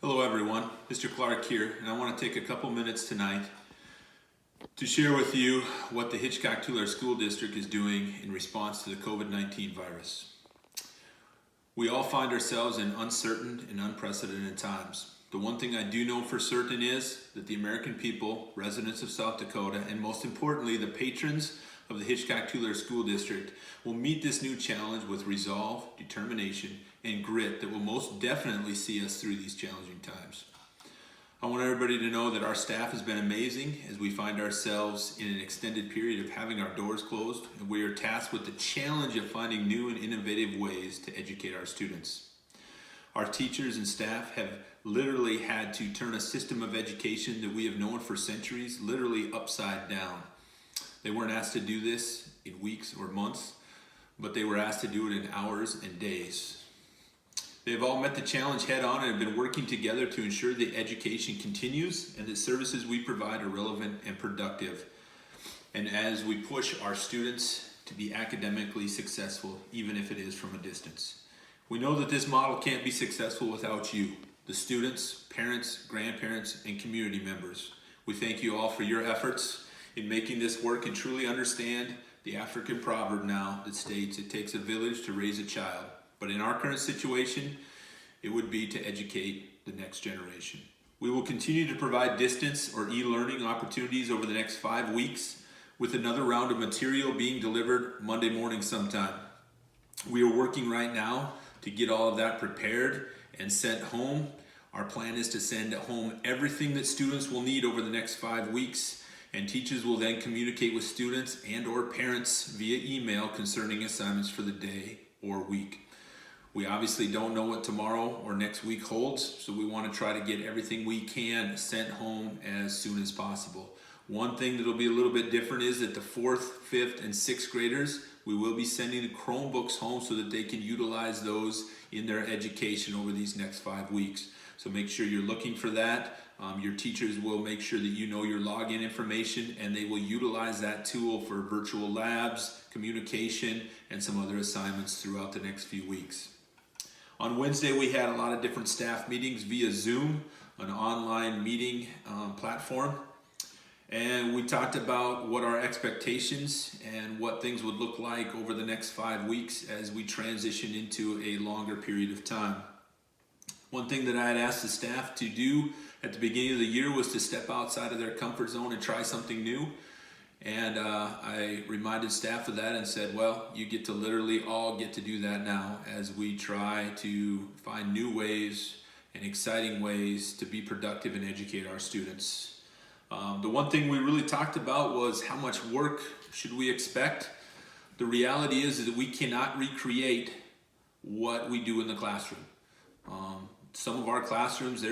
Hello everyone, Mr. Clark here, and I want to take a couple minutes tonight to share with you what the Hitchcock-Tulare School District is doing in response to the COVID-19 virus. We all find ourselves in uncertain and unprecedented times. The one thing I do know for certain is that the American people, residents of South Dakota, and most importantly the patrons of the Hitchcock-Tulare School District will meet this new challenge with resolve, determination, and grit that will most definitely see us through these challenging times. I want everybody to know that our staff has been amazing as we find ourselves in an extended period of having our doors closed, and we are tasked with the challenge of finding new and innovative ways to educate our students. Our teachers and staff have literally had to turn a system of education that we have known for centuries literally upside down. They weren't asked to do this in weeks or months, but they were asked to do it in hours and days. They've all met the challenge head on and have been working together to ensure that education continues and the services we provide are relevant and productive. And as we push our students to be academically successful, even if it is from a distance. We know that this model can't be successful without you, the students, parents, grandparents, and community members. We thank you all for your efforts in making this work and truly understand the African proverb now that states it takes a village to raise a child. But in our current situation, it would be to educate the next generation. We will continue to provide distance or e-learning opportunities over the next 5 weeks with another round of material being delivered Monday morning sometime. We are working right now to get all of that prepared and sent home. Our plan is to send home everything that students will need over the next 5 weeks, and teachers will then communicate with students and or parents via email concerning assignments for the day or week. We obviously don't know what tomorrow or next week holds, so we want to try to get everything we can sent home as soon as possible. One thing that'll be a little bit different is that the 4th, 5th, and 6th graders, we will be sending the Chromebooks home so that they can utilize those in their education over these next 5 weeks. So make sure you're looking for that. Your teachers will make sure that you know your login information, and they will utilize that tool for virtual labs, communication, and some other assignments throughout the next few weeks. On Wednesday, we had a lot of different staff meetings via Zoom, an online meeting platform. And we talked about what our expectations and what things would look like over the next 5 weeks as we transition into a longer period of time. One thing that I had asked the staff to do at the beginning of the year was to step outside of their comfort zone and try something new. And I reminded staff of that and said, well, you get to literally all get to do that now as we try to find new ways and exciting ways to be productive and educate our students. The one thing we really talked about was how much work should we expect. The reality is that we cannot recreate what we do in the classroom. Some of our classrooms,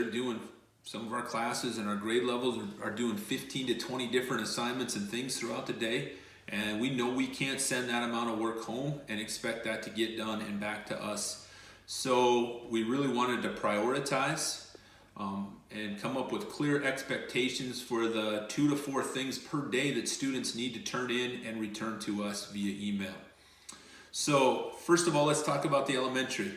some of our classes and our grade levels are doing 15 to 20 different assignments and things throughout the day. And we know we can't send that amount of work home and expect that to get done and back to us. So we really wanted to prioritize and come up with clear expectations for the 2 to 4 things per day that students need to turn in and return to us via email. So first of all, let's talk about the elementary.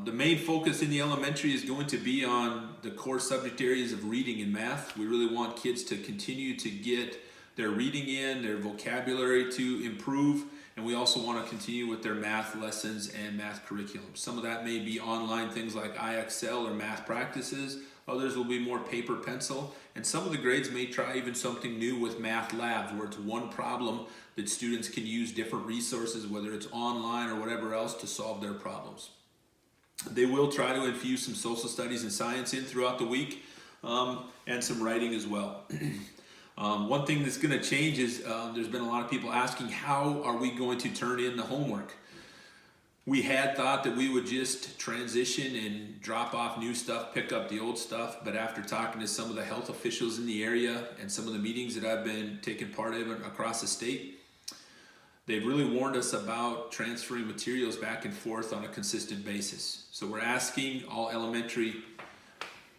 The main focus in the elementary is going to be on the core subject areas of reading and math. We really want kids to continue to get their reading in, their vocabulary to improve, and we also want to continue with their math lessons and math curriculum. Some of that may be online things like IXL or math practices. Others will be more paper pencil, and some of the grades may try even something new with math labs where it's one problem that students can use different resources, whether it's online or whatever else, to solve their problems. They will try to infuse some social studies and science in throughout the week, and some writing as well. One thing that's going to change is there's been a lot of people asking, how are we going to turn in the homework? We had thought that we would just transition and drop off new stuff, pick up the old stuff, but after talking to some of the health officials in the area and some of the meetings that I've been taking part in across the state, they've really warned us about transferring materials back and forth on a consistent basis. So we're asking all elementary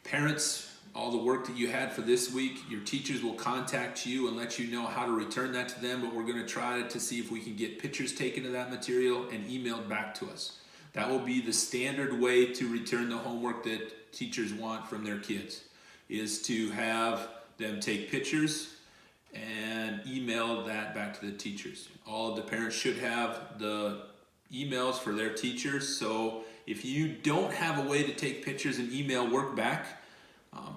parents, all the work that you had for this week, your teachers will contact you and let you know how to return that to them, but we're going to try to see if we can get pictures taken of that material and emailed back to us. That will be the standard way to return the homework that teachers want from their kids, is to have them take pictures and email that back to the teachers. All of the parents should have the emails for their teachers, so if you don't have a way to take pictures and email work back,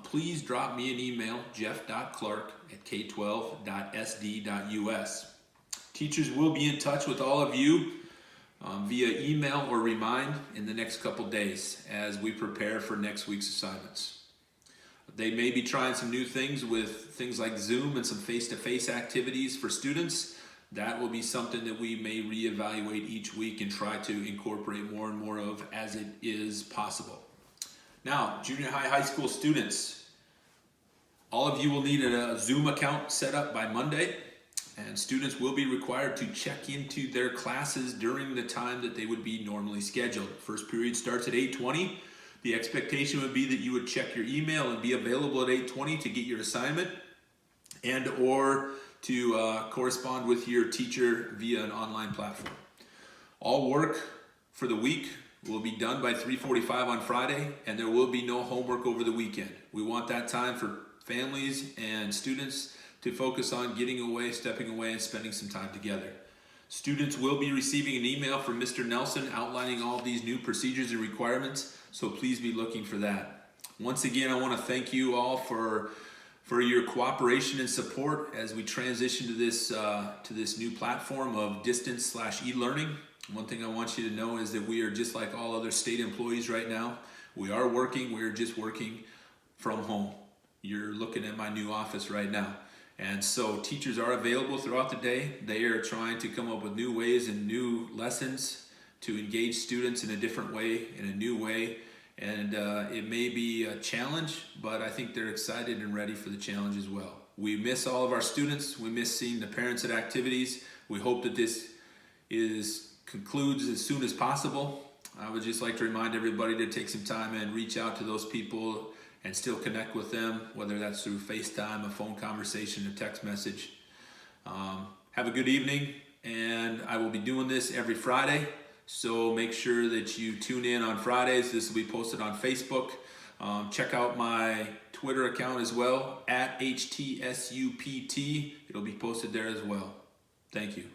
please drop me an email, jeff.clark@k12.sd.us. Teachers will be in touch with all of you via email or remind in the next couple days as we prepare for next week's assignments. They may be trying some new things with things like Zoom and some face-to-face activities for students. That will be something that we may reevaluate each week and try to incorporate more and more of as it is possible. Now, junior high school students, all of you will need a Zoom account set up by Monday, and students will be required to check into their classes during the time that they would be normally scheduled. First period starts at 8:20. The expectation would be that you would check your email and be available at 8:20 to get your assignment and or to correspond with your teacher via an online platform. All work for the week will be done by 3:45 on Friday, and there will be no homework over the weekend. We want that time for families and students to focus on getting away, stepping away, and spending some time together. Students will be receiving an email from Mr. Nelson outlining all these new procedures and requirements, so please be looking for that. Once again, I want to thank you all for your cooperation and support as we transition to this new platform of distance/e-learning. One thing I want you to know is that we are just like all other state employees right now. We are working, we're just working from home. You're looking at my new office right now. And so teachers are available throughout the day. They are trying to come up with new ways and new lessons to engage students in a different way, in a new way. And it may be a challenge, but I think they're excited and ready for the challenge as well. We miss all of our students. We miss seeing the parents at activities. We hope that this concludes as soon as possible. I would just like to remind everybody to take some time and reach out to those people and still connect with them, whether that's through FaceTime, a phone conversation, a text message. Have a good evening, and I will be doing this every Friday, so make sure that you tune in on Fridays. This will be posted on Facebook. Check out my Twitter account as well, @HTSUPT. It'll be posted there as well. Thank you.